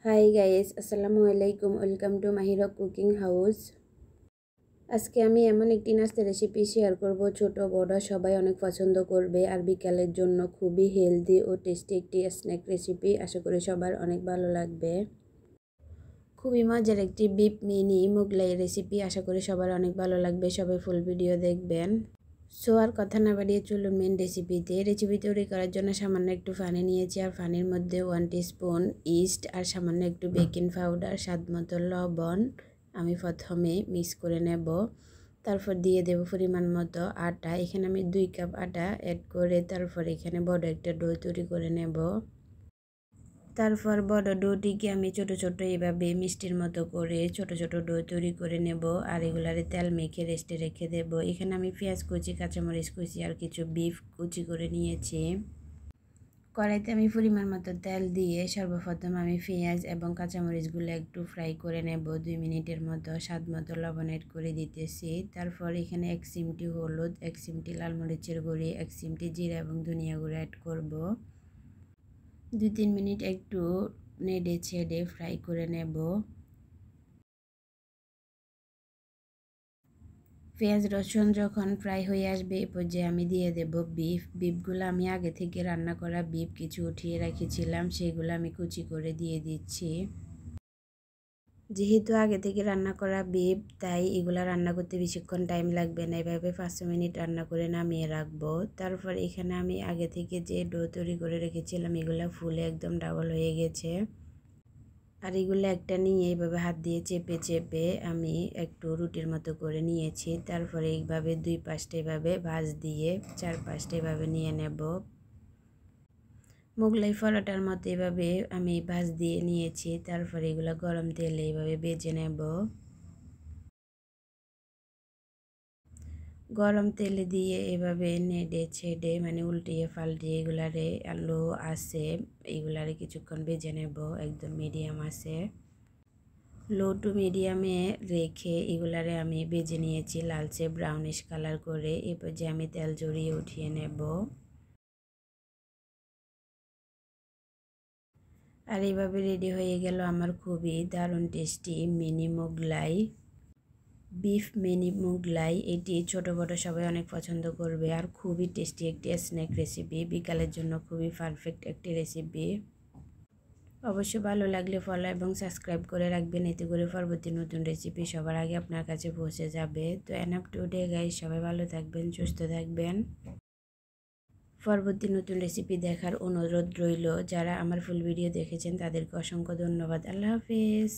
Hi guys, আসসালামু আলাইকুম। Welcome to Mahira cooking house. আজকে আমি এমন একটি নাস্তা রেসিপি শেয়ার করব, ছোট বড় সবাই অনেক পছন্দ করবে আর বিকালের জন্য খুবই হেলদি ও টেস্টি একটি স্ন্যাক রেসিপি। আশা করি সবার অনেক ভালো লাগবে। খুবই মজার একটি বিফ মিনি মোগলাই রেসিপি। আশা করি সবার অনেক ভালো লাগবে। সবাই ফুল ভিডিও দেখবেন। সো আর কথা না বাড়িয়ে চলুন মেন রেসিপি তৈরি করার জন্য সামান্য একটু পানি নিয়েছি, আর পানির মধ্যে 1 টিস্পুন ইস্ট আর সামান্য একটু বেকিং পাউডার, স্বাদ মতো লবণ আমি প্রথমে মিক্স করে নেব। তারপর দিয়ে দেব পরিমাণ মতো আটা। এখানে আমি 2 কাপ আটা অ্যাড করে তারপর এখানে বড় একটা ডো তৈরি করে নেব। তারপর বড় ডোটিকে আমি ছোট ছোট এভাবে মিষ্টির মতো করে ছোট ছোট ডো তৈরি করে নেব, আর এগুলারে তেল মেখে রেস্টে রেখে দেব। এখানে আমি পেঁয়াজ কুচি, কাঁচামরিচ কুচি আর কিছু বিফ কুচি করে নিয়েছি। কড়াইতে আমি পরিমাণ মতো তেল দিয়ে সর্বপ্রথম আমি পেঁয়াজ এবং কাঁচামরিচগুলো একটু ফ্রাই করে নেব 2 মিনিটের মতো। স্বাদ মতো লবণ অ্যাড করে দিতেছি। তারপর এখানে 1 চিমটি হলুদ, 1 চিমটি লাল মরিচের গুঁড়ি, 1 চিমটি জিরা এবং ধনিয়া গুঁড়ো অ্যাড করব। 2-3 মিনিট একটু নেড়ে ছেড়ে ফ্রাই করে নেব। পেঁয়াজ রসুন যখন ফ্রাই হয়ে আসবে এ পর্যায়ে আমি দিয়ে দেব বিফগুলো আমি আগে থেকে রান্না করা বিফ কিছু উঠিয়ে রেখেছিলাম, সেগুলো আমি কুচি করে দিয়ে দিচ্ছি। যেহেতু আগে থেকে রান্না করা বিফ, তাই এগুলা রান্না করতে বেশিক্ষণ টাইম লাগবে না। এভাবে 5 মিনিট রান্না করে নামিয়ে রাখবো। তারপর এখানে আমি আগে থেকে যে ডো তৈরি করে রেখেছিলাম এগুলো ফুলে একদম ডাবল হয়ে গেছে। আর এগুলো একটা নিয়ে এইভাবে হাত দিয়ে চেপে চেপে আমি একটু রুটির মতো করে নিয়েছি। তারপরে এইভাবে 2 পাশটা এভাবে ভাঁজ দিয়ে 4 পাশটা এভাবে নিয়ে নেব। মোগলাই পরোটার মতো এভাবে আমি ভাঁজ দিয়ে নিয়েছি। তারপরে এগুলো গরম তেলে এইভাবে ভেজে নেব। গরম তেলে দিয়ে এভাবে নেড়ে ছেড়ে মানে উল্টিয়ে পাল্টিয়ে এগুলারে আলু আছে এগুলারে কিছুক্ষণ ভেজে নেব একদম মিডিয়াম আছে। লো টু মিডিয়ামে রেখে এগুলারে আমি ভেজে নিয়েছি লালচে ব্রাউনিশ কালার করে। এরপর যে আমি তেল জড়িয়ে উঠিয়ে নেব। আর এইভাবে রেডি হয়ে গেল আমার খুবই দারুণ tasty mini Mughlai, beef mini Mughlai. এটি ছোট বড় সবাই অনেক পছন্দ করবে আর খুবই টেস্টি একটি স্ন্যাক রেসিপি। বিকালের জন্য খুবই পারফেক্ট একটি রেসিপি। অবশ্যই ভালো লাগলে ফলো এবং সাবস্ক্রাইব করে রাখবেন, এতে করে পরবর্তী নতুন রেসিপি সবার আগে আপনার কাছে পৌঁছে যাবে। তো এনাফ টুডে গাইস, সবাই ভালো থাকবেন, সুস্থ থাকবেন। পরবর্তী নতুন রেসিপি দেখার অনুরোধ রইল। যারা আমার ফুল ভিডিও দেখেছেন তাদেরকে অসংখ্য ধন্যবাদ। আল্লাহ হাফেজ।